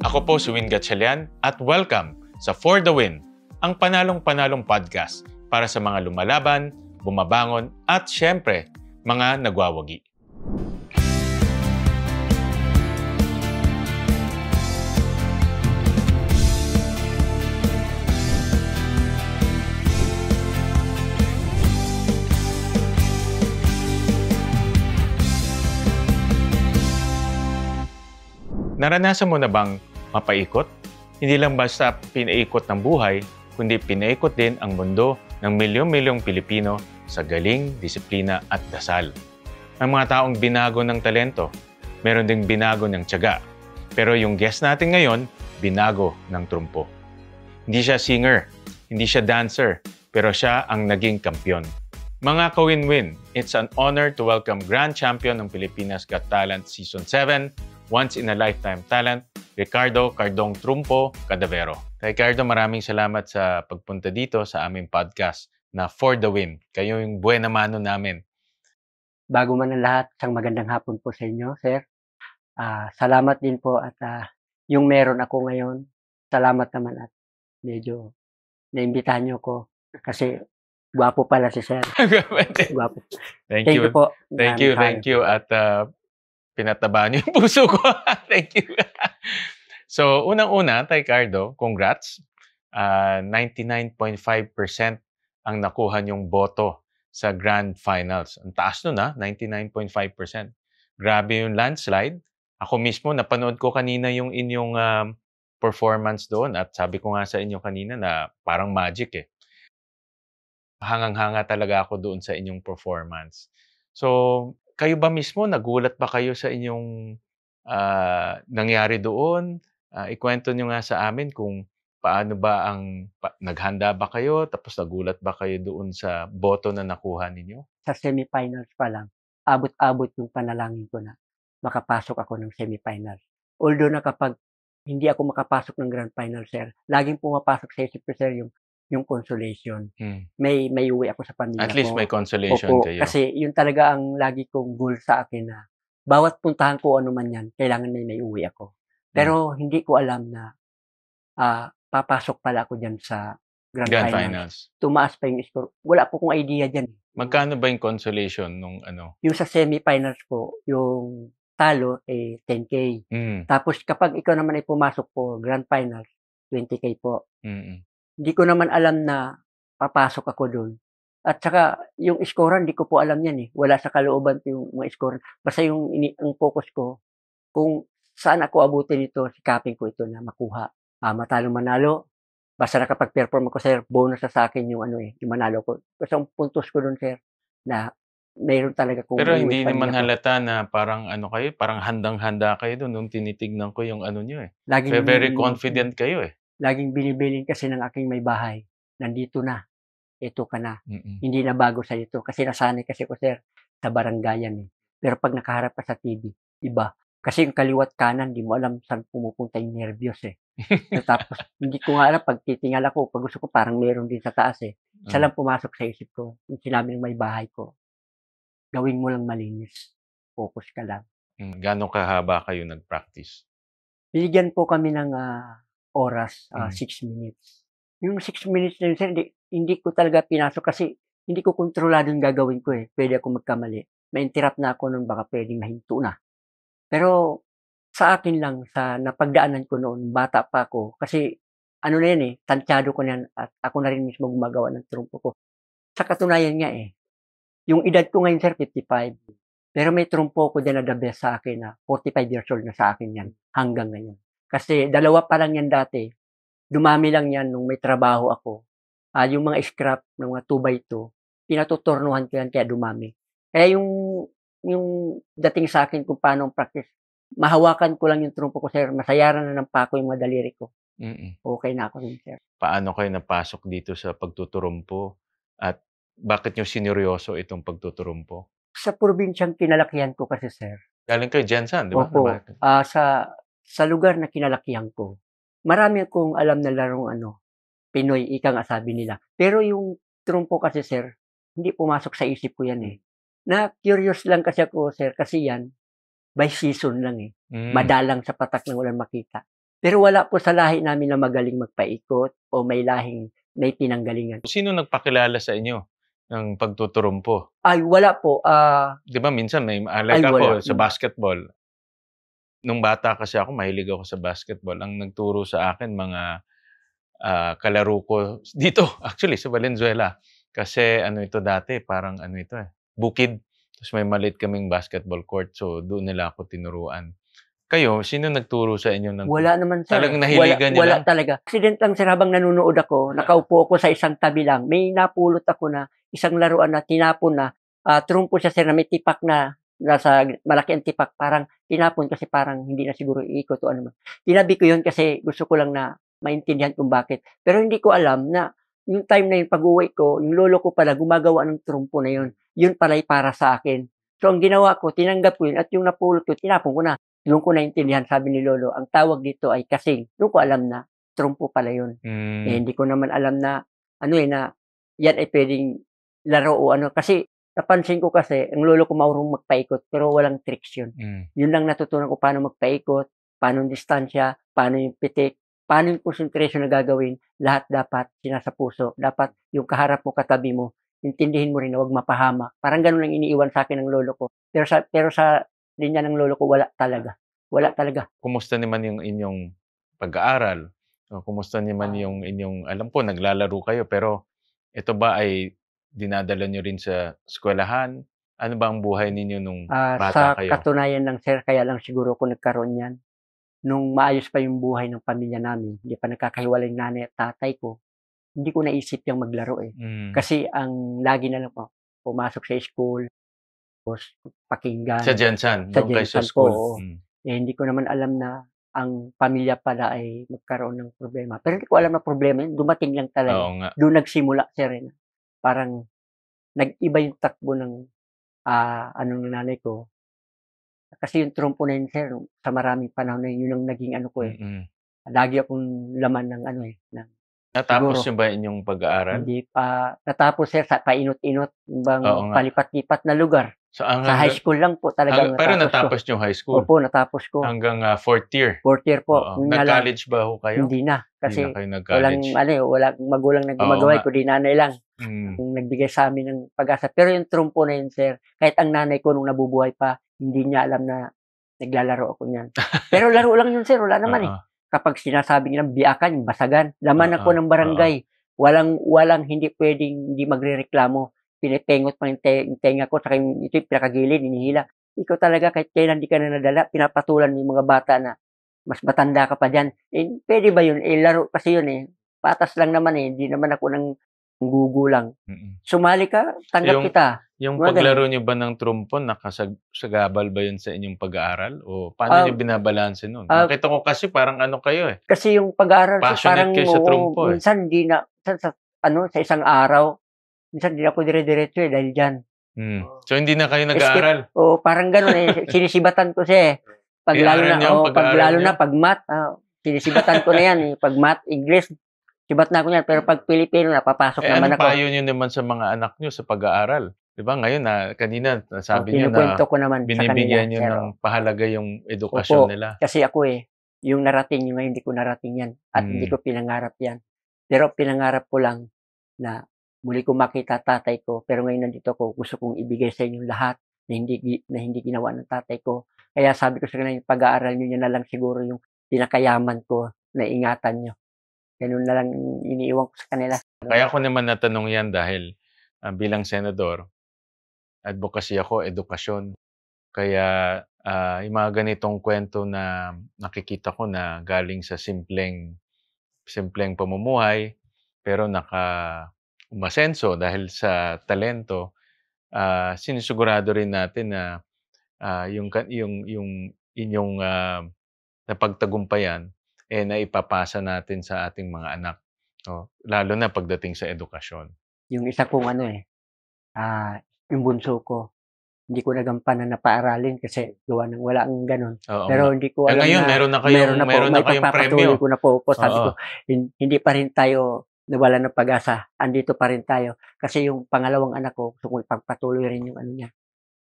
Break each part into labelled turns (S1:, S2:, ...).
S1: Ako po si Win Gatchalian at welcome sa For the Win, ang panalong-panalong podcast para sa mga lumalaban, bumabangon at syempre, mga nagwawagi. Naranasan mo na bang mapaikot? Hindi lang basta pinaikot ng buhay, kundi pinaikot din ang mundo ng milyong-milyong Pilipino sa galing, disiplina at dasal. Ang mga taong binago ng talento, meron ding binago ng tiyaga. Pero yung guest natin ngayon, binago ng trumpo. Hindi siya singer, hindi siya dancer, pero siya ang naging kampyon. Mga ka-win-win, it's an honor to welcome Grand Champion ng Pilipinas Got Talent Season 7, once-in-a-lifetime talent, Ricardo Cardong Trumpo Cadavero. Ricardo, maraming salamat sa pagpunta dito sa aming podcast na For the Win. Kayo yung buena mano namin.
S2: Bago man ang lahat, isang magandang hapon po sa inyo, sir. Salamat din po at yung meron ako ngayon, salamat naman at medyo naimbitahan niyo ko kasi gwapo pala si sir. Gwapo.
S1: Thank you po. Thank you. At pinataba niyo yung puso ko. Thank you. So, unang-una, Ricardo, congrats. 99.5% ang nakuha niyong boto sa Grand Finals. Ang taas nun 99.5%. Grabe yung landslide. Ako mismo, napanood ko kanina yung inyong performance doon at sabi ko nga sa inyo kanina na parang magic eh. Hangang-hanga talaga ako doon sa inyong performance. So, kayo ba mismo, nagulat ba kayo sa inyong nangyari doon? Ikwento nyo nga sa amin kung paano ba naghanda ba kayo, tapos nagulat ba kayo doon sa boto na nakuha ninyo?
S2: Sa semifinals pa lang, abot-abot yung panalangin ko na makapasok ako ng semifinals. Although na kapag hindi ako makapasok ng Grand Final, sir, laging pumapasok sa isip ko, sir, yung consolation. May uwi ako sa pamilya ko.
S1: At least may consolation kayo.
S2: Kasi yun talaga ang lagi kong goal sa akin na bawat puntahan ko ano man yan, kailangan may uwi ako. Pero hindi ko alam na papasok pala ako dyan sa Grand Finals. Tumaas pa yung score. Wala po kong idea dyan.
S1: Magkano ba yung consolation nung ano?
S2: Yung sa semifinals po, yung talo 10K. Tapos kapag ikaw naman ay pumasok po Grand Finals, 20K po. Hindi ko naman alam na papasok ako doon. At saka, yung scorean, hindi ko po alam yan eh. Wala sa kalooban yung mga scorean. Basta ang focus ko, kung saan ako abutin ito, sikapin ko ito na makuha. Matalo manalo, basta nakapag-perform ako, sir, bonus na sa akin yung yung manalo ko. Basta ang puntos ko doon, sir, na mayroon talaga kung...
S1: Pero hindi naman halata na parang kayo, parang handang-handa kayo doon nung tinitignan ko yung nyo eh. Very confident kayo eh.
S2: Laging binibilin kasi ng aking may bahay, nandito na, ito ka na. Hindi na bago sa ito. Kasi nasanay kasi ko, sir, sa baranggayan eh. Pero pag nakaharap ka sa TV, iba. Kasi yung kaliwat kanan, di mo alam saan pumupunta yung nervyos eh. Tapos, hindi ko nga alam, pag titingala ko, pag gusto ko, parang meron din sa taas eh. Isa lang pumasok sa isip ko, yung sinabi ng may bahay ko, gawin mo lang malinis. Focus ka lang.
S1: Gano'ng kahaba kayo nag-practice?
S2: Binigyan po kami ng oras, 6 minutes. Yung 6 minutes na yun, sir, hindi ko talaga pinasok kasi hindi ko kontrolado yung gagawin ko eh. Pwede ako magkamali. Ma-interrupt na ako nun, baka pwedeng mahinto na. Pero sa akin lang, sa napagdaanan ko noon, bata pa ako, kasi ano na yan eh, tansyado ko na yan at ako na rin mismo gumagawa ng trumpo ko. Sa katunayan nga eh, yung edad ko ngayon, sir, 55. Pero may trumpo ko din na the best sa akin na 45 years old na sa akin yan hanggang ngayon. Kasi dalawa pa lang yan dati. Dumami lang yan nung may trabaho ako. Yung mga scrap ng mga 2x2, pinatuturnuhan ko yan kaya dumami. Kaya yung dating sa akin kung paano ang practice, mahawakan ko lang yung trumpo ko, sir. Masayaran na ng pako yung mga daliri ko. Okay na ako rin, sir.
S1: Paano kayo napasok dito sa pagtuturumpo? At bakit nyo sineryoso itong pagtuturumpo?
S2: Sa probinsyang kinalakihan ko kasi, sir.
S1: Galing kayo Jensen, di ba?
S2: Opo. Sa lugar na kinalakihan ko, marami akong alam na larong Pinoy, ika nga sabi nila. Pero yung trumpo kasi, sir, hindi pumasok sa isip ko yan eh. Na curious lang kasi ako, sir, kasi yan, by season lang eh. Madalang sa patak na walang makita. Pero wala po sa lahi namin na magaling magpaikot o may lahing may pinanggalingan.
S1: Sino nagpakilala sa inyo ng pagtuturumpo?
S2: Ay, wala po.
S1: 'Di ba minsan may
S2: Ay,
S1: like
S2: wala.
S1: ako sa basketball, nung bata kasi ako mahilig ako sa basketball. Ang nagturo sa akin mga, kalaro ko dito actually sa Valenzuela. Kasi ano ito dati parang ano ito, bukid. Tapos may maliit kaming basketball court. So doon nila ako tinuruan. Kayo, sino nagturo sa inyo ng
S2: Wala naman, sir.
S1: talagang nahiligan niyo
S2: Wala
S1: lang?
S2: talaga. Accident lang, sir, habang nanonood ako, nakaupo ako sa isang tabi lang. May napulot ako na isang laruan na tinapon na, trumpo siya, sir, na may tipak na nasa malaki ang tipak. Parang tinapon kasi parang hindi na siguro iikot o ano man. Tinabi ko yun kasi gusto ko lang na maintindihan kung bakit. Pero hindi ko alam na yung time na yun, pag-uwi ko, yung lolo ko pala gumagawa ng trumpo na yun. Yun pala'y para sa akin. So, ang ginawa ko, tinanggap ko yun at yung napulot ko, tinapon ko na. Doon ko naintindihan, sabi ni lolo, ang tawag dito ay kasing. Doon ko alam na trumpo pala yun. Eh, hindi ko naman alam na, na yan ay pwedeng laro o ano. Kasi, napansin ko kasi, ang lolo ko marunong magpaikot, pero walang tricks yun. Yun lang natutunan ko paano magpaikot, paano yung distansya, paano yung pitik, paano yung concentration na gagawin. Lahat dapat sinasa puso. Dapat yung kaharap mo, katabi mo, intindihin mo rin na huwag mapahamak. Parang ganun lang iniiwan sa akin ng lolo ko. Pero sa linya ng lolo ko, wala talaga. Wala talaga.
S1: Kumusta naman yung inyong pag-aaral? O kumusta naman yung inyong, alam ko naglalaro kayo, pero ito ba ay dinadala niyo rin sa eskwelahan? Ano ba ang buhay ninyo nung
S2: Sa
S1: bata kayo?
S2: katunayan lang, sir, kaya lang siguro ako nagkaroon yan. Nung maayos pa yung buhay ng pamilya namin, hindi pa nagkakahiwalay yung nanay at tatay ko, hindi ko naisip yung maglaro eh. Kasi ang lagi na lang po, pumasok sa school, tapos pakinggan.
S1: Sa Jensan,
S2: Sa
S1: doon kayo sa
S2: Jensan
S1: school.
S2: po, oo. Eh, hindi ko naman alam na ang pamilya pala ay magkaroon ng problema. Pero hindi ko alam na problema yun. Dumating lang talaga.
S1: Oo nga.
S2: Doon nagsimula, sir. Parang nag-iba yung takbo ng ng nanay ko. Kasi yung trumpo na yun, sir, sa maraming panahon na yun ang naging ano ko eh. Lagi akong laman ng ng
S1: Natapos
S2: siguro,
S1: niyo ba inyong pag-aaral?
S2: hindi pa natapos, sir, sa painot-inot,
S1: Oo
S2: bang
S1: nga.
S2: palipat-lipat na lugar.
S1: So,
S2: Sa high school lang po talagang
S1: pero
S2: natapos ko.
S1: natapos niyo high school?
S2: Opo, natapos ko.
S1: Hanggang 4th year?
S2: 4th year po.
S1: Oo.
S2: Yun nga lang,
S1: Nag-college ba ho kayo?
S2: hindi na.
S1: Hindi
S2: Kasi
S1: na kayo
S2: walang
S1: nag-college.
S2: walang magulang na
S1: Oo
S2: gumagawa,
S1: nga.
S2: kundi nanay lang
S1: Mm.
S2: yung nagbigay sa amin ng pag-asa. Pero yung trumpo na yun, sir, kahit ang nanay ko nung nabubuhay pa, hindi niya alam na naglalaro ako niyan. Pero laro lang yun, sir, wala naman eh.
S1: Oo.
S2: Kapag sinasabi nilang biakan, yung basagan, laman
S1: Oo,
S2: ako ng barangay. Walang hindi pwedeng hindi magrereklamo. Pinipengot pa yung tenga ko, saka yung ito yung pinakagilid, inihila. Ikaw talaga, kahit kailan di ka na nadala, pinapatulan mo yung mga bata na mas matanda ka pa dyan. Eh, pwede ba yun? Eh, laro kasi yun eh. Patas lang naman eh. Hindi naman ako ng gugulang. Sumali ka, tanggap kita.
S1: Yung
S2: Mga
S1: paglaro niyo ba ng trumpo, nakasagabal ba yun sa inyong pag-aaral? O paano niyo binabalanse nun? Nakita ko kasi parang ano kayo eh.
S2: Kasi yung pag-aaral,
S1: Passionate
S2: parang
S1: kayo sa trumpo eh.
S2: minsan hindi na, sa isang araw, minsan hindi ako dire-diretso eh, dahil dyan.
S1: So, hindi na kayo nag-aaral?
S2: O, parang gano'n eh. Sinisibatan ko siya eh. Lalo na pag math, sinisibatan ko na yan eh. Pag math, English, sibat na ako yan. Pero pag Pilipino, napapasok naman
S1: Anong
S2: ako.
S1: payo niyo naman sa mga anak niyo sa pag-aaral? Di ba ngayon kanina sabi niyo na
S2: Kinukwento ko naman sa kanila.
S1: binibigyan niyo ng pahalaga yung edukasyon nila.
S2: Kasi ako eh, yung narating nyo ngayon, hindi ko narating yan. At hindi ko pinangarap yan. Pero pinangarap ko lang na muli ko makita tatay ko, pero ngayon nandito ko, gusto kong ibigay sa inyo lahat na hindi ginawa ng tatay ko. Kaya sabi ko sa kanila, yung pag-aaral nyo na lang siguro yung pinakayaman ko na ingatan nyo. Ganun na lang iniiwan ko sa kanila.
S1: Kaya ko naman natanong yan dahil bilang senador, advocacy ako, edukasyon. Kaya yung mga ganitong kwento na nakikita ko na galing sa simpleng pamumuhay, pero umasenso dahil sa talento, sinisigurado rin natin na yung inyong napagtagumpayan naipapasa natin sa ating mga anak. Lalo na pagdating sa edukasyon.
S2: Yung isa kong yung bunso ko, hindi ko nagampanan na paaralin kasi gawa ng wala ang ganun.
S1: Oo
S2: Pero
S1: nga.
S2: hindi ko alam
S1: Ngayon,
S2: na
S1: meron na kayong premyo.
S2: ko na po. Sabi
S1: Oo.
S2: ko, hindi pa rin tayo nawala ng pag-asa. Andito pa rin tayo. Kasi yung pangalawang anak ko, gusto kong ipagpatuloy rin yung ano niya.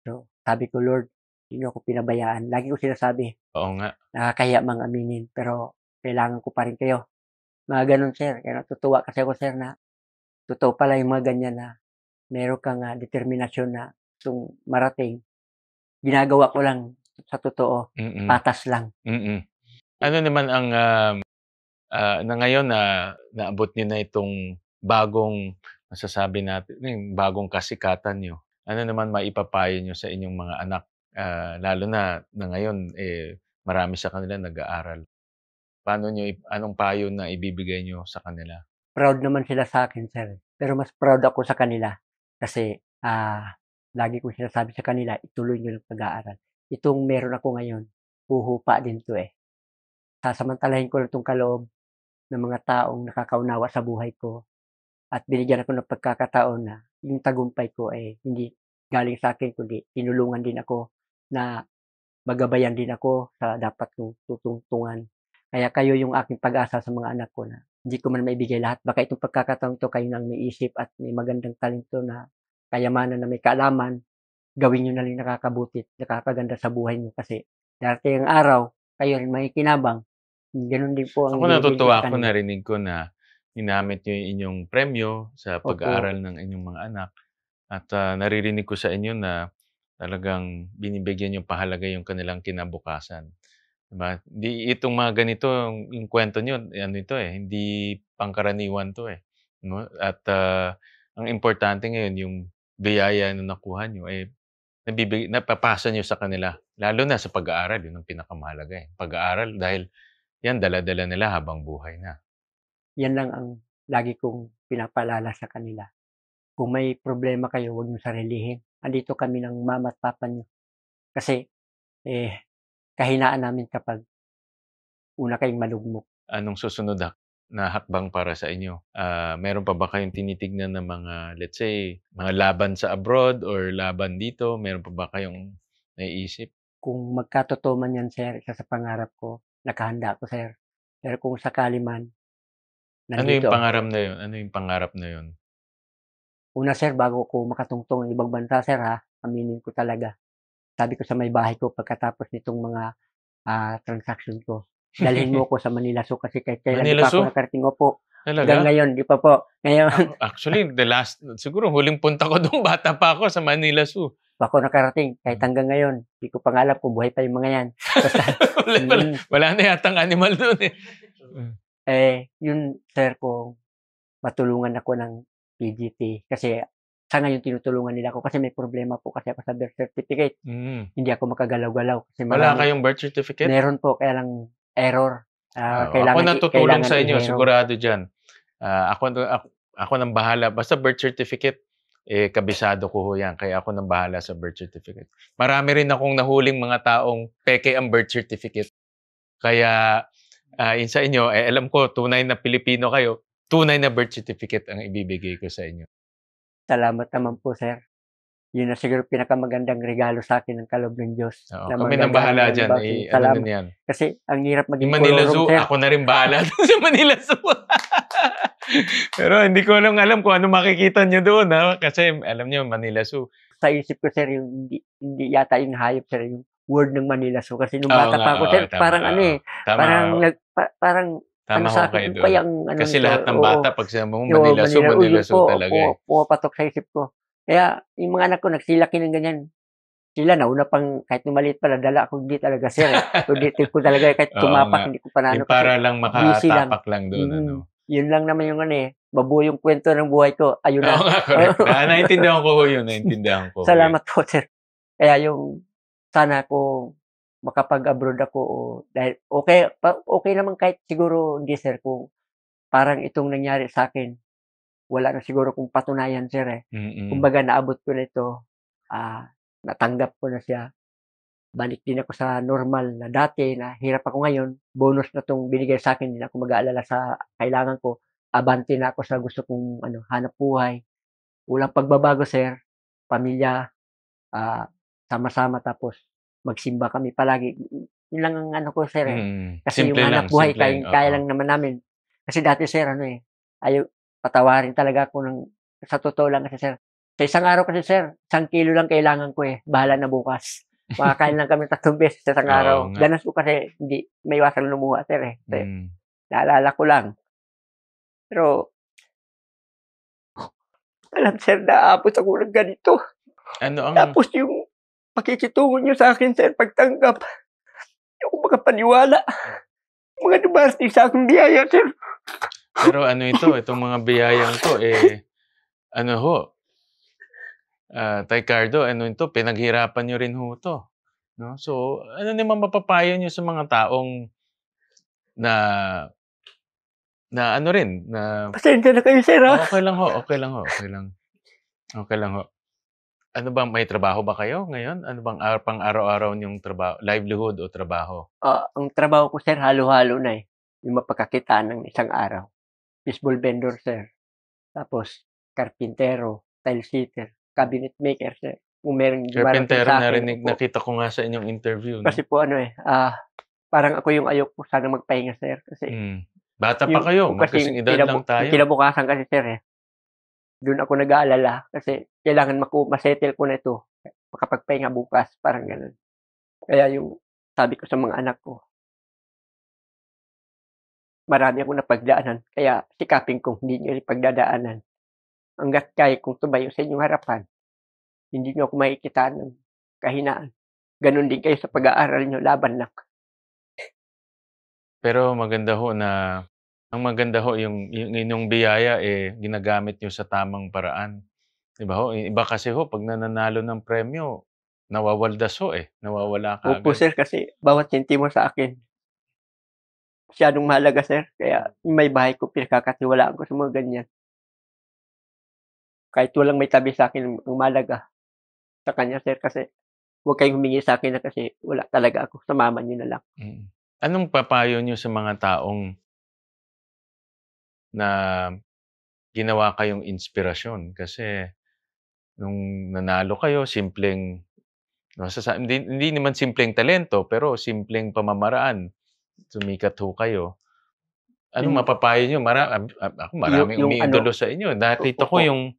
S2: So, sabi ko, Lord, hindi niyo ako pinabayaan. Lagi ko sinasabi,
S1: Oo nga.
S2: nakakahiya mang aminin. Pero kailangan ko pa rin kayo. Mga gano'n, sir. Kaya natutuwa kasi ako, sir, na totoo pala yung mga ganyan na meron kang determinasyon na gustong marating. Ginagawa ko lang sa totoo, patas lang.
S1: Ano naman ang na ngayon na naabot niyo na itong bagong masasabi natin, yung bagong kasikatan niyo. Ano naman maipapayo niyo sa inyong mga anak, lalo na ngayon marami sa kanila nag-aaral. Paano niyo anong payo na ibibigay niyo sa kanila?
S2: Proud naman sila sa akin, sir. Pero mas proud ako sa kanila kasi lagi kong sinasabi sa kanila, ituloy niyo lang pag-aaral. Itong meron ako ngayon, huhupa din 'to eh. Sasamantalahin ko lang 'tong kaloob ng mga taong nakakaunawa sa buhay ko at binigyan ako ng pagkakataon na yung tagumpay ko ay hindi galing sa akin kundi tinulungan din ako na magabayan din ako sa dapat kong tutungtungan. Kaya kayo yung aking pag-asa sa mga anak ko na hindi ko man maibigay lahat. Baka itong pagkakataon 'to kayo nang may isip at may magandang talento na kayamanan na may kaalaman, gawin niyo na lang nakakabuti, nakakaganda sa buhay niyo kasi darating ang araw, kayo rin makikinabang. Gano'n din po ang
S1: Ako
S2: ibinibigay ko
S1: natutuwa
S2: sa
S1: ako,
S2: kanila.
S1: narinig ko na ginamit niyo yung inyong premyo sa
S2: Opo,
S1: pag-aaral ng inyong mga anak at naririnig ko sa inyo na talagang binibigyan niyong pahalaga yung kanilang kinabukasan, 'di ba? Di itong mga ganito, yung kuwento niyo ano ito, hindi pangkaraniwan 'to, 'no? At ang importante ngayon yung biyaya na nakuha niyo, napapasa niyo sa kanila, lalo na sa pag-aaral, yun ang pinakamahalaga, pag-aaral dahil yan dala-dala nila habang buhay na.
S2: yan lang ang lagi kong pinapaalala sa kanila. Kung may problema kayo, huwag niyong sarilinin. Andito kami ng mama at papa niyo. Kasi, kahinaan namin kapag una kayong malugmok.
S1: Anong susunod na hakbang para sa inyo? Meron pa ba kayong tinitignan na mga, let's say, mga laban sa abroad or laban dito? Meron pa ba kayong naiisip?
S2: Kung magkatotoo man yan, sir, isa sa pangarap ko, nakahanda ako, sir. Pero kung sakali man,
S1: Ano yung
S2: nandito
S1: pangarap
S2: ako.
S1: na yun? Ano yung pangarap na yun?
S2: Una, sir, bago ko makatungtong ng ibang bansa, sir, aminin ko talaga. Sabi ko sa may bahay ko pagkatapos nitong mga transaction ko, dalhin mo ko sa Manila Zoo kasi kahit kailan di
S1: Manila
S2: pa ako
S1: Zoo?
S2: nakarating. Opo, hanggang
S1: Talaga?
S2: ngayon, di pa po. Ngayon,
S1: Actually, siguro huling punta ko dun, bata pa ako sa Manila Zoo.
S2: pa ako nakarating. Kahit hanggang ngayon, di ko pa nga alam kung buhay pa yung mga yan. Basta,
S1: Wala na yatang animal dun eh.
S2: yun, sir, kung matulungan ako ng PGT. Kasi sa ngayon tinutulungan nila ako kasi may problema po kasi ako sa birth certificate. Hindi ako makagalaw-galaw kasi
S1: Wala
S2: marami.
S1: kayong birth certificate?
S2: Meron po, kaya lang error.
S1: Ako natutulong sa inyo,
S2: i-hero.
S1: sigurado dyan. Ako nang bahala. Basta birth certificate, kabisado ko ho yan. Kaya ako nang bahala sa birth certificate. Marami rin akong nahuling mga taong peke ang birth certificate. Kaya yun sa inyo, alam ko, tunay na Pilipino kayo, tunay na birth certificate ang ibibigay ko sa inyo.
S2: Salamat naman po, sir. Yun na siguro pinakamagandang regalo sa akin ng kaloob ng Diyos.
S1: Oo,
S2: Na
S1: kami nang bahala dyan. Ano
S2: salamat.
S1: na yan?
S2: Kasi ang hirap maging
S1: Yung Manila
S2: kolorom,
S1: Zoo,
S2: sir.
S1: ako na rin bahala sa Manila Zoo. Pero hindi ko alam kung ano makikita nyo doon. Kasi alam nyo, Manila Zoo.
S2: Sa isip ko, sir, yung hindi yata yung hayop, sir, yung word ng Manila Zoo. Kasi nung
S1: Oo
S2: bata
S1: nga,
S2: pa ako,
S1: oo,
S2: sir,
S1: tama,
S2: parang
S1: oo. Tama,
S2: parang
S1: tama
S2: sa
S1: ho kayo
S2: akin, ano
S1: doon.
S2: kaya ang ano
S1: Kasi
S2: nito?
S1: lahat ng
S2: Oo.
S1: bata, pag sinabi mo
S2: Yung
S1: Manila Zoo, Manila
S2: yun
S1: Zoo
S2: po,
S1: talaga eh.
S2: pumapatok sa isip ko. Kaya yung mga anak ko nagsilaki ng ganyan. Sila nauna pang kahit nung maliit pa nadala ako, hindi talaga, sir, Auditive ko talaga kahit
S1: Oo
S2: tumapak
S1: nga.
S2: hindi ko pa naano
S1: Yung para
S2: kasi
S1: lang
S2: busy lang.
S1: makatapak lang doon. Ano.
S2: Yun lang naman yung mabuo yung kwento ng buhay ko. Ayun
S1: Oo
S2: na.
S1: nga, correct. Naintindihan ko ho yun. Naintindihan ko ho yun.
S2: Salamat po, sir. Kaya yung sana kung makapag-abroad ako dahil okay naman kahit siguro hindi, sir, kung parang itong nangyari sa akin, wala na siguro kung patunayan, sir, eh. Kumbaga naabot ko na ito, natanggap ko na siya. Balik din ako sa normal na dati na hirap ako ngayon, bonus na 'tong binigay sa akin, hindi na ako mag-aalala sa kailangan ko. Abante na ako sa gusto kong hanap buhay. Walang pagbabago, sir, pamilya, sama-sama tapos magsimba kami palagi. Yun lang ang ano ko, sir, eh. Kasi yung
S1: Simple
S2: hanap
S1: lang,
S2: buhay
S1: simple.
S2: kaya lang naman namin. Kasi dati, sir, ayaw patawarin talaga ako sa totoo lang kasi, sir, sa isang araw kasi, sir, 1 kilo lang kailangan ko, bahala na bukas. Makakain lang kami 3 beses sa isang
S1: Oo
S2: araw.
S1: nga.
S2: Danas ko kasi hindi maiwasan lumuha, sir, eh. Kasi
S1: Mm.
S2: naalala ko lang. Pero alam, sir, na aabot ako ng ganito.
S1: Ano ang
S2: Tapos yung pakikitungo niyo sa'kin, sir, pagtanggap, hindi ako makapaniwala. Mga dumarating sa'king biyaya, sir.
S1: pero ano itong mga biyayang 'to, ano ho, Tay Cardo, ano ito, pinaghirapan niyo rin ho 'to, 'no? So, ano naman mapapayo niyo sa mga taong na ano rin, na
S2: Pasensya na kayo, sir,
S1: okey lang ho, okey lang ho, okey lang. Okey lang ho. Ano bang may trabaho ba kayo ngayon? Ano bang pang-araw-araw niyong livelihood o trabaho?
S2: Ang trabaho ko, sir, halo-halo na, eh. Yung mapagkakitaan ng isang araw. Fishball vendor, sir. Tapos karpintero, tile sitter, cabinet maker, sir. Kung merong dumarating
S1: Karpentero,
S2: sa'kin,
S1: narinig
S2: opo.
S1: nakita ko nga sa inyong interview, 'no?
S2: Kasi po ano, parang ako yung ayoko sana magpahinga, sir. Kasi
S1: Bata pa
S2: yung
S1: kayo,
S2: kung kasi
S1: magkasing edad lang
S2: yung
S1: tayo.
S2: kinabukasan kasi, sir, dun ako nag-aalala kasi kailangan ma-settle ko na 'to, makapagpahinga bukas, parang gano'n. Kaya yung sabi ko sa mga anak ko, marami akong napagdaanan kaya sikapin kong hindi niyo rin pagdadaanan. Hangga't kaya kong tumayo sa inyong harapan, hindi niyo ako makikitaan ng kahinaan. Gano'n din kayo sa pag-aaral niyo, laban lang.
S1: Pero maganda ho na ang maganda ho yung inyong biyaya, ginagamit niyo sa tamang paraan, 'di ba ho? Yung iba kasi ho 'pag nananalo ng premyo, nawawaldas ho, nawawala
S2: Opo,
S1: kaagad.
S2: sir, kasi bawat sentimo sa akin masyadong mahalaga, sir. Kaya yung may bahay ko pinagkakatiwalaan ko sa mga ganyan. Kahit walang may tabi sa'kin ang mahalaga sa kanya, sir, kasi huwag kayong humingi sa'kin na kasi wala talaga ako, samahan niyo na lang.
S1: Mm. Anong papayo niyo sa mga taong na ginawa kayong inspirasyon? Kasi nung nanalo kayo, simpleng hindi naman simpleng talento, pero simpleng pamamaraan, sumikat ho kayo. Anong
S2: Yung
S1: mapapayo niyo? Ako maraming
S2: yung
S1: umiidolo
S2: ano,
S1: sa inyo. Nakita ko
S2: opo,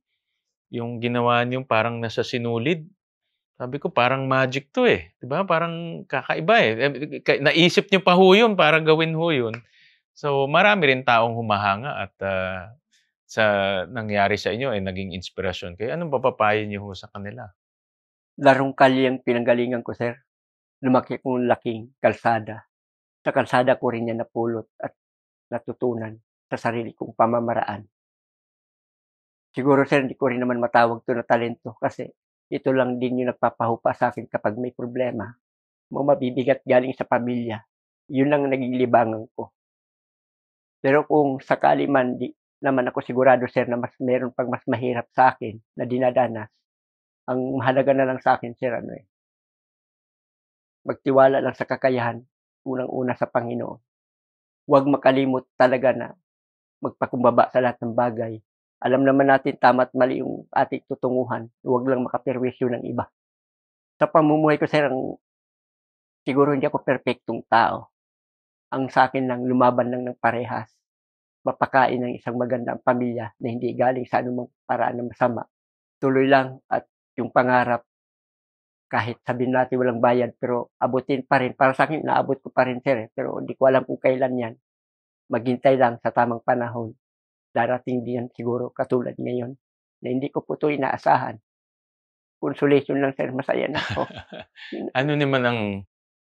S1: yung ginawa niyong parang nasa sinulid. Sabi ko parang magic 'to, 'di ba? Parang kakaiba, naisip niyo pa ho 'yun para gawin ho 'yun. So, marami rin taong humahanga at, sa nangyari sa inyo ay naging inspirasyon kayo. Anong mapapayo niyo ho sa kanila?
S2: larong kalye ang pinanggalingan ko, sir. Lumaki akong laking kalsada. Sa kalsada ko rin yan napulot at natutunan sa sarili kong pamamaraan. Siguro, sir, hindi ko rin naman matawag 'to na talento kasi ito lang din yung nagpapahupa sa'kin kapag may problema o mabibigat galing sa pamilya. Yun lang ang naging libangan ko. Pero kung sakali man di naman ako sigurado, sir, na meron pang mas mahirap sa'kin na dinadanas, ang mahalaga na lang sa'kin, sir, magtiwala lang sa kakayahan, unang-una sa Panginoon. Huwag makalimot talaga na magpakumbaba sa lahat ng bagay. Alam naman natin tama't mali yung ating tutunguhan, huwag lang makaperwisyo ng iba. Sa pamumuhay ko, sir, siguro hindi ako perpektong tao. Ang sa'kin lang lumaban lang ng parehas, mapakain ng isang magandang pamilya na hindi galing sa anumang paraan na masama. Tuloy lang at yung pangarap, kahit sabihin natin walang bayad pero abutin pa rin. Para sa'kin naabot ko pa rin, sir, pero hindi ko alam kung kailan 'yan. Maghintay lang sa tamang panahon. Darating din 'yan siguro katulad ngayon na hindi ko po 'to inaasahan. Consolation lang, sir, masaya na ako.
S1: Ano naman ang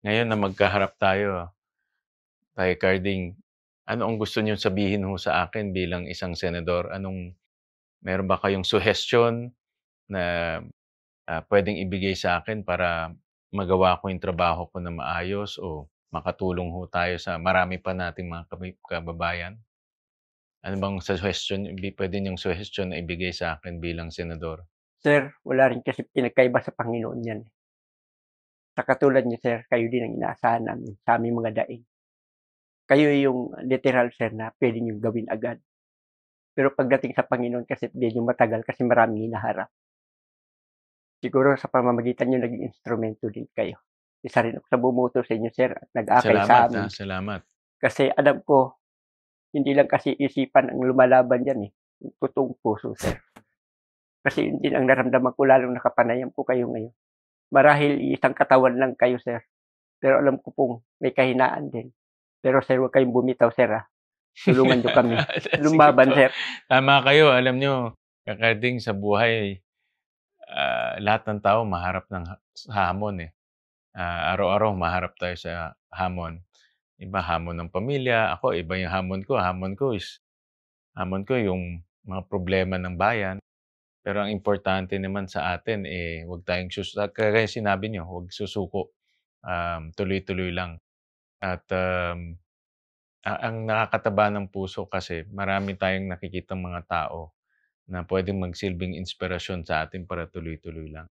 S1: ngayon na magkaharap tayo, Tay Carding, ano ang gusto niyong sabihin ho sa akin bilang isang senador? Meron ba kayong suhestiyon na, puwedeng ibigay sa akin para magawa ko yung trabaho ko na maayos o makatulong ho tayo sa marami pa nating mga kababayan? Ano bang puwede niyong suhestiyon na ibigay sa akin bilang senador?
S2: Sir, wala rin kasi pinagkaiba sa Panginoon 'yan, eh. Sa katulad niyo, sir, kayo din ang inaasahan namin sa aming mga daing. Kayo yung literal, sir, na puwede niyong gawin agad. Pero pagdating sa Panginoon kasi medyo matagal kasi maraming hinaharap. Siguro sa pamamagitan niyo naging instrumento din kayo. Isa rin ako sa bumuto sa inyo, sir, at nag-akay sa
S1: Salamat,
S2: amin.
S1: salamat.
S2: Kasi alam ko, hindi lang kasi isipan ang lumalaban diyan, eh, yung totoong puso, sir. Kasi yun din ang naramdaman ko lalong nakapanayam ko kayo ngayon. marahil isang katawan lang kayo, sir. Pero alam ko pong may kahinaan din. Pero sir, huwag kayong bumitaw, sir. Tulungan niyo kami. Lumaban, sir.
S1: Tama kayo. Alam nyo, kakarding sa buhay, lahat ng tao maharap ng hamon eh. Araw-araw maharap tayo sa hamon. Iba hamon ng pamilya. Ako, iba yung hamon ko. Hamon ko yung mga problema ng bayan. Pero ang importante naman sa atin, huwag tayong susuko. Kaya sinabi nyo, huwag susuko. Tuloy-tuloy lang. At ang nakakataba ng puso kasi marami tayong nakikitang mga tao na pwedeng magsilbing inspirasyon sa atin para tuloy-tuloy lang.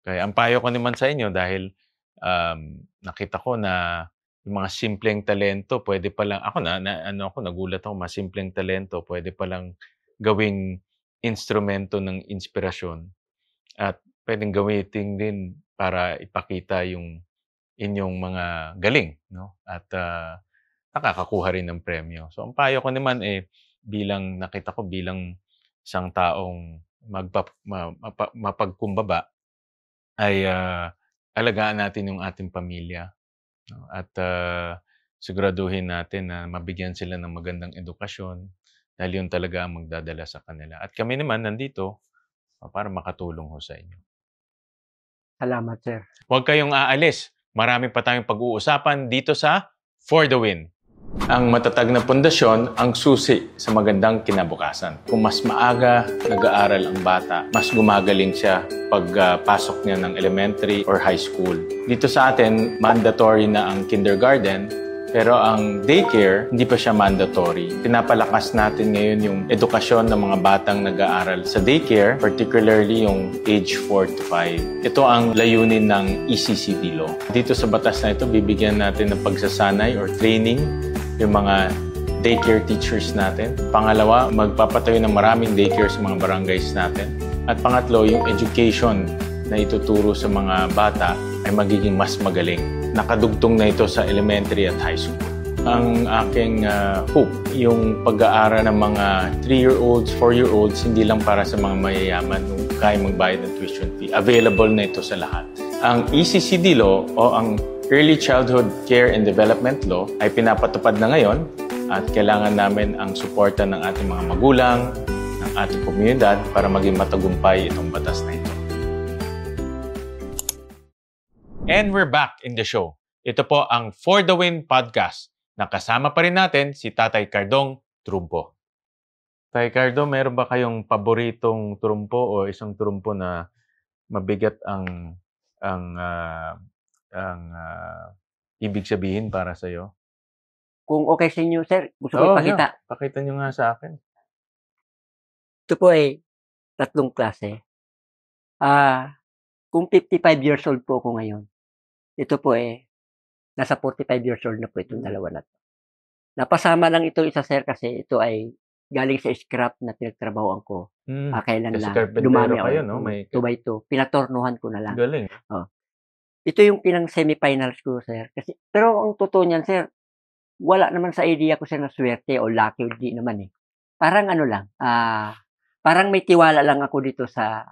S1: Kaya ang payo ko naman sa inyo dahil nakita ko na yung mga simpleng talento, pwede palang, nagulat ako, mga simpleng talento, pwede palang gawing instrumento ng inspirasyon at pwedeng gamitin din para ipakita yung inyong mga galing, no? At nakakakuha rin ng premyo. So, ang payo ko naman nakita ko bilang isang taong mapagkumbaba ay alagaan natin yung ating pamilya, no? At siguraduhin natin na mabigyan sila ng magandang edukasyon dahil yun talaga ang magdadala sa kanila. At kami naman nandito para makatulong ho sa inyo.
S2: Salamat, sir.
S1: Huwag kayong aalis. Marami pa tayong pag-uusapan dito sa For the Win. Ang matatag na pundasyon ang susi sa magandang kinabukasan. Kung mas maaga nag-aaral ang bata, mas gumagaling siya pagpasok niya ng elementary or high school. Dito sa atin, mandatory na ang kindergarten, pero ang daycare, hindi pa siya mandatory. Pinapalakas natin ngayon yung edukasyon ng mga batang nag-aaral sa daycare, particularly yung age 4 to 5. Ito ang layunin ng ECCD law. Dito sa batas na ito, bibigyan natin ng pagsasanay or training yung mga daycare teachers natin. Pangalawa, magpapatayo ng maraming daycare sa mga barangays natin. At pangatlo, yung education na ituturo sa mga bata ay magiging mas magaling. Nakadugtong na ito sa elementary at high school. Ang aking hope, yung pag-aaral ng mga 3-year-olds, 4-year-olds, hindi lang para sa mga mayayaman kung kaya magbayad ng tuition fee. Available na ito sa lahat. Ang ECCD law o ang Early Childhood Care and Development Law ay pinapatupad na ngayon at kailangan namin ang suporta ng ating mga magulang, ng ating komunidad para maging matagumpay itong batas na ito. And we're back in the show. Ito po ang For the Win podcast. Nakasama pa rin natin si Tatay Cardong Trumpo. Tatay Cardo, meron ba kayong paboritong trumpo o isang trumpo na mabigat ang ibig sabihin para sa iyo?
S2: Kung okay sa inyo, sir, gusto ko ipakita.
S1: Yeah. Pakita nyo nga sa akin.
S2: Ito po ay 3 klase. Kung 55 years old po ako ngayon, ito po nasa 45 years old na po itong dalawa na to. Napasama lang ito isa, sir, kasi ito ay galing sa scrap na pinagtrabahoan ko. Kailan lang. Dumami ako. No? 2x2. Pinatornuhan ko na lang.
S1: Galing.
S2: Ito yung pinang semifinals ko, sir. Pero ang totoo niyan, sir, wala naman sa idea ko, sir, na swerte o lucky, hindi naman Parang parang may tiwala lang ako dito sa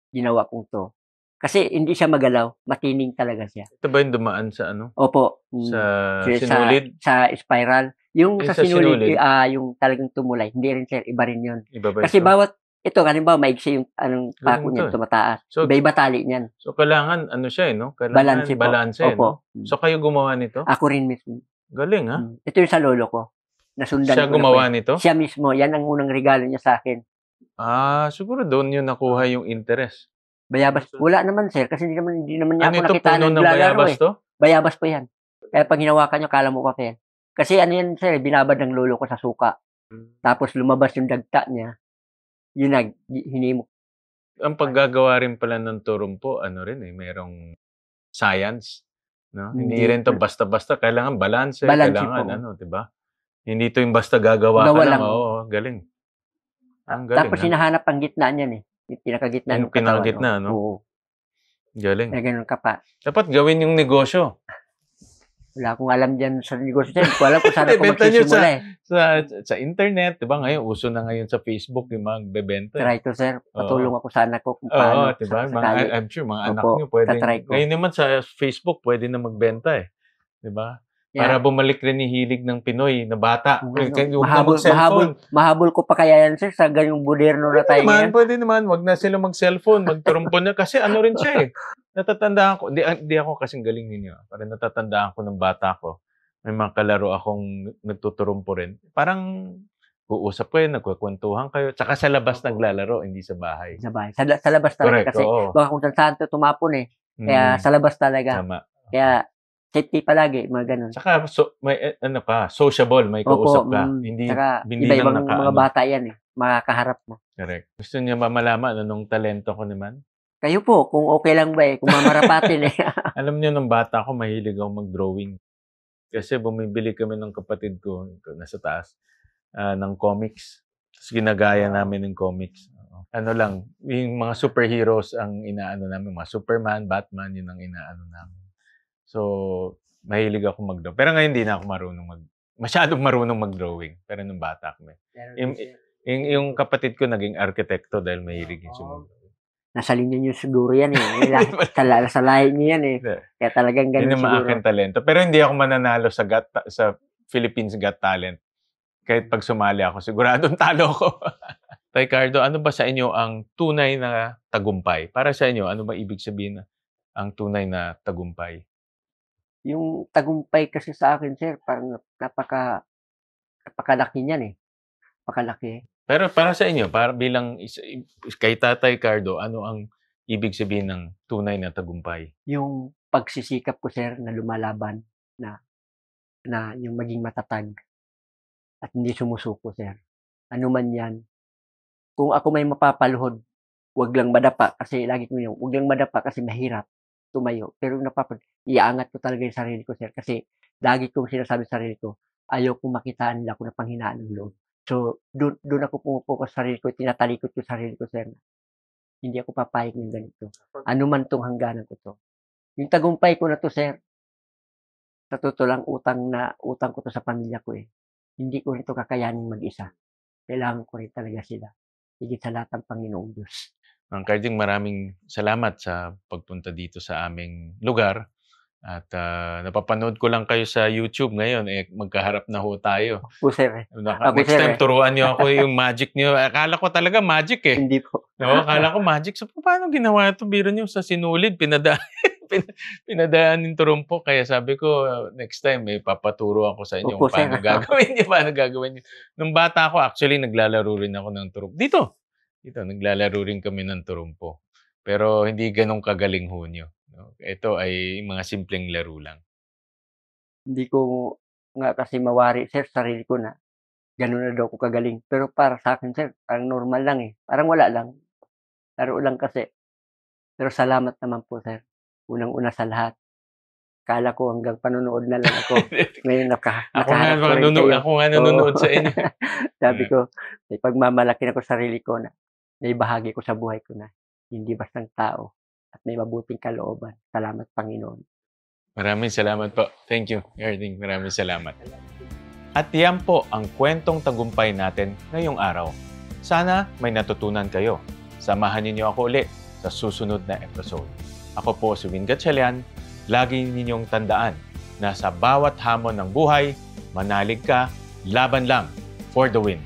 S2: ginawa kong to. Kasi hindi siya magalaw, matining talaga siya.
S1: Ito ba yung dumaan sa ano?
S2: Opo.
S1: Sa sinulid?
S2: Sa spiral. Yung sa sinulid, yung talagang tumulay. Hindi rin, sir, iba rin yun.
S1: Iba ba
S2: kasi ito, halimbawa, maigsi yung pako niyan, tumataas. So, iba tali niyan.
S1: So, kailangan, siya, no? Kailangan balance,
S2: Opo.
S1: No? So, kayo gumawa nito?
S2: Ako rin mismo.
S1: Galing, ha?
S2: Ito yung sa lolo ko. Nasundan
S1: siya
S2: ko
S1: gumawa nito?
S2: Siya mismo. Yan ang unang regalo niya sa akin.
S1: Siguro doon yun nakuha yung interest.
S2: Bayabas. Wala naman, sir. Kasi hindi naman niya ako nakita
S1: ng bayabas to?
S2: Bayabas po yan. Kaya pag hinawakan nyo, kala mo kape. Kasi yan, sir, binabad ng lolo ko sa suka. Tapos lumabas yung dagta niya. Yun hinimok.
S1: Ang paggagawa rin pala ng turumpo, merong science. No? Hindi rin to basta-basta. Kailangan balance. Kailangan, diba? Hindi to yung basta gagawa ka lang. Oo, galing. Ang galing.
S2: Tapos hinahanap ang gitna niyan Yung pinakagitna ng katawan.
S1: Pinakagitna, no?
S2: Oo.
S1: Galing.
S2: May ganun ka pa.
S1: Dapat gawin yung negosyo.
S2: Wala akong alam dyan sa negosyo. Hindi ko alam kung saan ako magsisimula
S1: sa internet, 'di ba? Ngayon uso na ngayon sa Facebook yung magbebenta.
S2: Try ko, sir. Patulong ako sa anak ko kung
S1: Oo,
S2: paano
S1: 'di ba?
S2: sakali.
S1: I'm sure mga anak
S2: Opo,
S1: niyo pwedeng
S2: ta-try ko.
S1: ngayon naman sa Facebook pwede na magbenta, 'di ba? Para
S2: Yeah.
S1: bumalik rin yung hilig ng Pinoy na bata.
S2: Kung
S1: Huwag
S2: ano,
S1: na mag-cellphone.
S2: mahabol ko pa kaya yan, sir, sa ganyang moderno na tayo ngayon.
S1: Pwede naman. Wag na sila mag-cellphone, magturumpo na. Kasi ano rin siya eh. Natatandaan ko, di ako kasing galing ninyo. Parang natatandaan ko ng bata ko. May mga kalaro akong nagtuturumpo rin. Parang uusap kayo, nagkukwentuhan kayo. Tsaka sa labas naglalaro, hindi sa bahay.
S2: Sa bahay. Sa labas talaga.
S1: Correct,
S2: Kasi
S1: oo.
S2: baka kung saan to tumapon eh. Kaya sa labas talaga.
S1: Tama.
S2: Kaya safety palagi, mga ganun.
S1: Tsaka may ano ka, sociable, may kausap ka. Hindi
S2: Tsaka
S1: lang
S2: iba-ibang mga bata yan eh. Makakaharap mo.
S1: Correct. Gusto niyo mamalaman anong talento ko naman?
S2: Kayo po, kung okay lang ba eh. Kung mamarapatin eh.
S1: Alam niyo, nung bata ako, mahilig ako mag-drawing. Kasi bumibili kami ng kapatid ko, nasa taas, ng comics. Tapos ginagaya namin ng comics. Ano lang, yung mga superheroes ang inaano namin. Mga Superman, Batman, yun ang inaano namin. So, mahilig ako mag-drawing. Pero ngayon, hindi na ako masyadong marunong mag-drawing. Pero nung bata kami. Yung kapatid ko naging arkitekto dahil mahilig yung sumugod.
S2: Nasa linya nyo siguro yan eh. Sa lahi nyo yan eh. Kaya talagang ganun
S1: siguro. Yun ang aking talento. Pero hindi ako mananalo sa Philippines Got Talent. Kahit pag sumali ako, siguradong talo ko. Tay Cardo, ano ba sa inyo ang tunay na tagumpay? Para sa inyo, ano ba ibig sabihin ang tunay na tagumpay?
S2: Yung tagumpay kasi sa akin, sir, parang napakalaki niyan eh. Napakalaki.
S1: Pero para sa inyo, para bilang kay Tatay Cardo, ano ang ibig sabihin ng tunay na tagumpay?
S2: Yung pagsisikap ko, sir, na lumalaban, na yung maging matatag at hindi sumusuko, sir. Ano man yan. Kung ako may mapapaluhod, wag lang madapa kasi lagi ko yun, wag lang madapa kasi mahirap tumayo. Pero iaangat ko talaga yung sarili ko, sir, kasi lagi kong sinasabi sa sarili ko, ayaw kong makitaan nila ako na panghinaan ng loob. So, doon ako pumupokus sa sarili ko, tinatalikod ko sa sarili ko, sir. Hindi ako papayag ng ganito. Ano man tong hangganan ko to. Yung tagumpay ko na to, sir, sa totoo lang, utang ko to sa pamilya ko eh. Hindi ko rin to kakayanin mag-isa. Kailangan ko rin talaga sila. Higit sa lahat ng Panginoong Diyos.
S1: Ang Carding, maraming salamat sa pagpunta dito sa aming lugar. At napapanood ko lang kayo sa YouTube ngayon, magkaharap na ho tayo.
S2: Po, sir.
S1: Next time, turuan niyo ako yung magic niyo. Akala ko talaga magic eh.
S2: Hindi po.
S1: No, akala ko magic. So, paano ginawa ito? Biro niyo sa sinulid, pinadaan ng turumpo. Kaya sabi ko, next time, papaturo ako sa inyo kung paano gagawin niyo. Paano gagawin niyo. Nung bata ako, actually, naglalaro rin ako ng turumpo. Dito, naglalaro rin kami ng turumpo. Pero hindi ganun kagaling ho niyo. No? Ito ay mga simpleng laro lang.
S2: Hindi ko nga kasi mawari, sir, sarili ko na gano'n na daw ko kagaling. Pero para sa akin, sir, parang normal lang eh. Parang wala lang. Laro lang kasi. Pero salamat naman po, sir. Unang-una sa lahat. Kala ko hanggang panonood na lang ako. Ngayon
S1: ako nga nanonood sa inyo.
S2: Sabi ko, may pagmamalaki na ko sarili ko na may bahagi ko sa buhay ko na hindi bastang tao at may mabuting kalooban. Salamat, Panginoon.
S1: Maraming salamat po. Thank you, Carding. Maraming salamat. At yan po ang kwentong tagumpay natin ngayong araw. Sana may natutunan kayo. Samahan niyo ako ulit sa susunod na episode. Ako po si Win Gatchalian. Lagi ninyong tandaan na sa bawat hamon ng buhay, manalig ka, laban lang for the win.